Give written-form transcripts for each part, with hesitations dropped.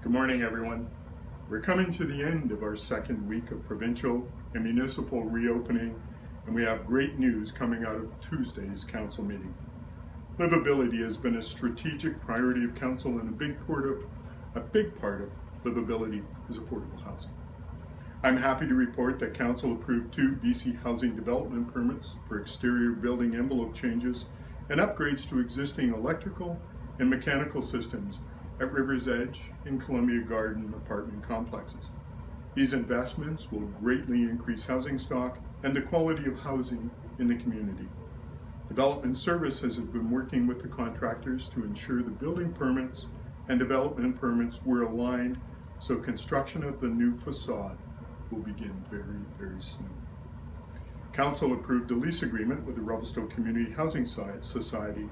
Good morning, everyone. We're coming to the end of our second week of provincial and municipal reopening, and we have great news coming out of Tuesday's council meeting. Livability has been a strategic priority of council, and a big part of livability is affordable housing. I'm happy to report that council approved 2 BC housing development permits for exterior building envelope changes and upgrades to existing electrical and mechanical systems at River's Edge and Columbia Garden apartment complexes. These investments will greatly increase housing stock and the quality of housing in the community. Development Services has been working with the contractors to ensure the building permits and development permits were aligned, so construction of the new facade will begin very soon. Council approved a lease agreement with the Revelstoke Community Housing Society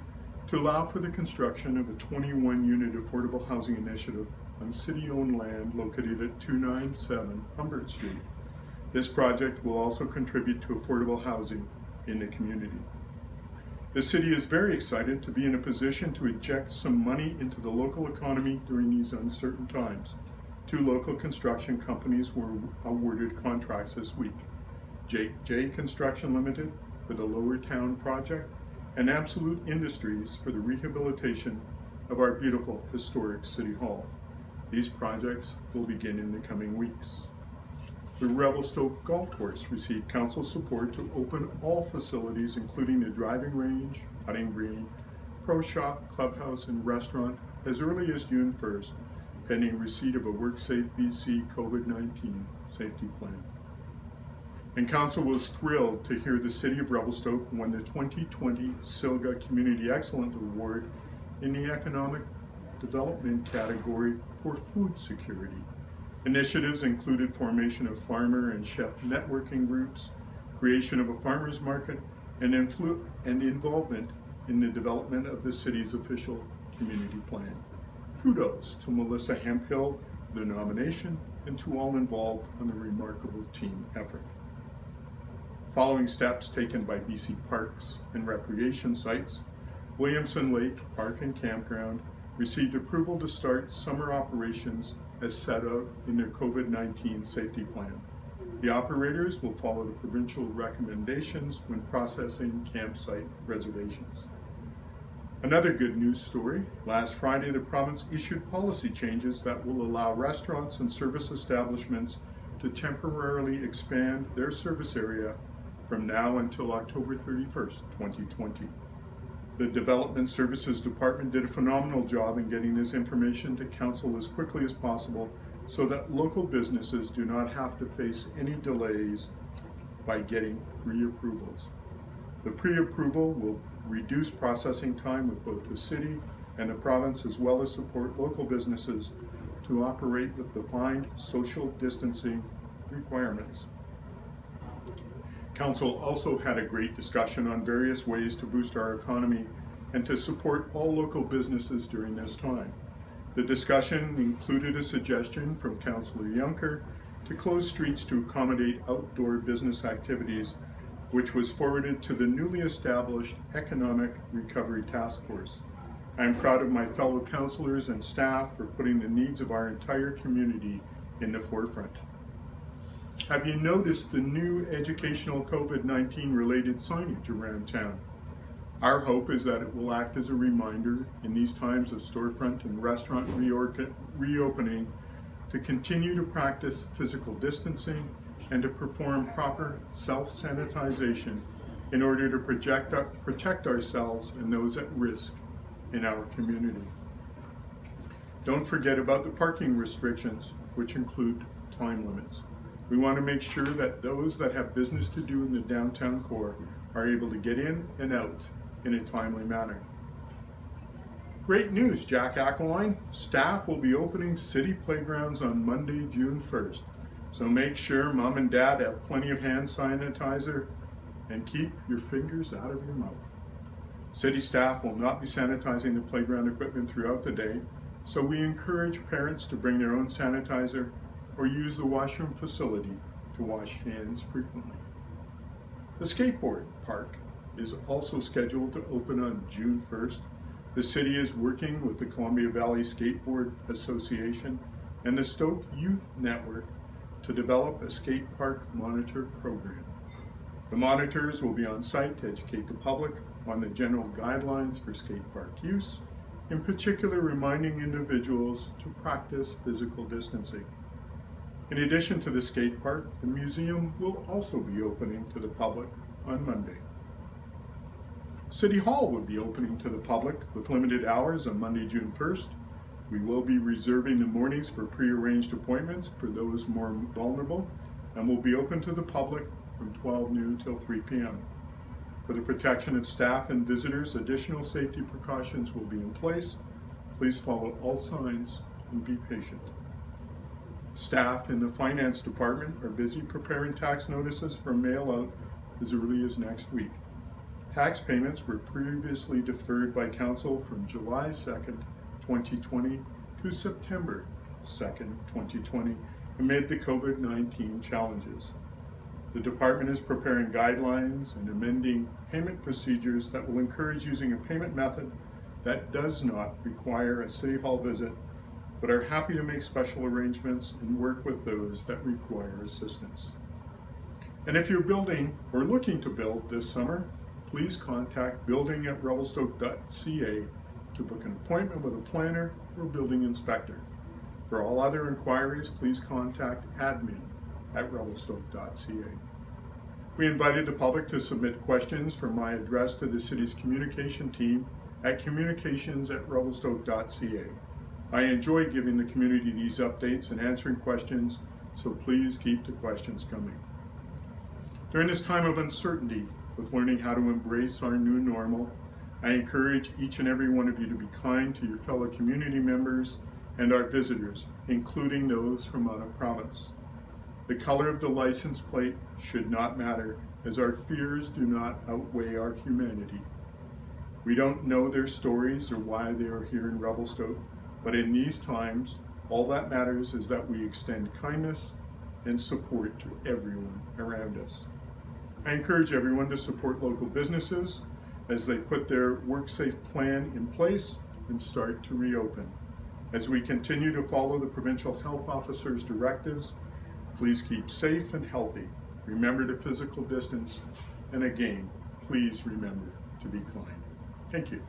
to allow for the construction of a 21-unit affordable housing initiative on city-owned land located at 297 Humbert Street. This project will also contribute to affordable housing in the community. The city is very excited to be in a position to inject some money into the local economy during these uncertain times. 2 local construction companies were awarded contracts this week. J Construction Limited for the Lower Town project, and Absolute Industries for the rehabilitation of our beautiful historic City Hall. These projects will begin in the coming weeks. The Revelstoke Golf Course received council support to open all facilities, including the driving range, putting green, pro shop, clubhouse, and restaurant as early as June 1st, pending receipt of a WorkSafe BC COVID-19 safety plan. And council was thrilled to hear the City of Revelstoke won the 2020 Silga Community Excellence Award in the Economic Development category for food security. Initiatives included formation of farmer and chef networking groups, creation of a farmers market, and involvement in the development of the city's official community plan. Kudos to Melissa Hemphill for the nomination and to all involved on the remarkable team effort. Following steps taken by BC Parks and Recreation Sites, Williamson Lake Park and Campground received approval to start summer operations as set out in their COVID-19 safety plan. The operators will follow the provincial recommendations when processing campsite reservations. Another good news story, last Friday the province issued policy changes that will allow restaurants and service establishments to temporarily expand their service area from now until October 31st, 2020. The Development Services Department did a phenomenal job in getting this information to council as quickly as possible so that local businesses do not have to face any delays by getting pre-approvals. The pre-approval will reduce processing time with both the city and the province, as well as support local businesses to operate with defined social distancing requirements. Council also had a great discussion on various ways to boost our economy and to support all local businesses during this time. The discussion included a suggestion from Councillor Juncker to close streets to accommodate outdoor business activities, which was forwarded to the newly established Economic Recovery Task Force. I am proud of my fellow councillors and staff for putting the needs of our entire community in the forefront. Have you noticed the new educational COVID-19 related signage around town? Our hope is that it will act as a reminder in these times of storefront and restaurant reopening to continue to practice physical distancing and to perform proper self-sanitization in order to protect ourselves and those at risk in our community. Don't forget about the parking restrictions, which include time limits. We want to make sure that those that have business to do in the downtown core are able to get in and out in a timely manner. Great news, Jack Aquiline. Staff will be opening city playgrounds on Monday, June 1st. So make sure mom and dad have plenty of hand sanitizer and keep your fingers out of your mouth. City staff will not be sanitizing the playground equipment throughout the day, so we encourage parents to bring their own sanitizer or use the washroom facility to wash hands frequently. The skateboard park is also scheduled to open on June 1st. The city is working with the Columbia Valley Skateboard Association and the Stoke Youth Network to develop a skate park monitor program. The monitors will be on site to educate the public on the general guidelines for skate park use, in particular reminding individuals to practice physical distancing. In addition to the skate park, the museum will also be opening to the public on Monday. City Hall will be opening to the public with limited hours on Monday, June 1st. We will be reserving the mornings for pre-arranged appointments for those more vulnerable, and will be open to the public from 12 noon till 3 p.m. For the protection of staff and visitors, additional safety precautions will be in place. Please follow all signs and be patient. Staff in the finance department are busy preparing tax notices for mail out as early as next week. Tax payments were previously deferred by council from July 2nd, 2020 to September 2nd, 2020 amid the COVID-19 challenges. The department is preparing guidelines and amending payment procedures that will encourage using a payment method that does not require a City Hall visit, but are happy to make special arrangements and work with those that require assistance. And if you're building or looking to build this summer, please contact building@revelstoke.ca to book an appointment with a planner or building inspector. For all other inquiries, please contact admin@revelstoke.ca. We invited the public to submit questions from my address to the city's communication team at communications@revelstoke.ca. I enjoy giving the community these updates and answering questions, so please keep the questions coming. During this time of uncertainty, with learning how to embrace our new normal, I encourage each and every one of you to be kind to your fellow community members and our visitors, including those from out of province. The color of the license plate should not matter, as our fears do not outweigh our humanity. We don't know their stories or why they are here in Revelstoke, but in these times, all that matters is that we extend kindness and support to everyone around us. I encourage everyone to support local businesses as they put their WorkSafe plan in place and start to reopen. As we continue to follow the provincial health officer's directives, please keep safe and healthy. Remember to physical distance, and again, please remember to be kind. Thank you.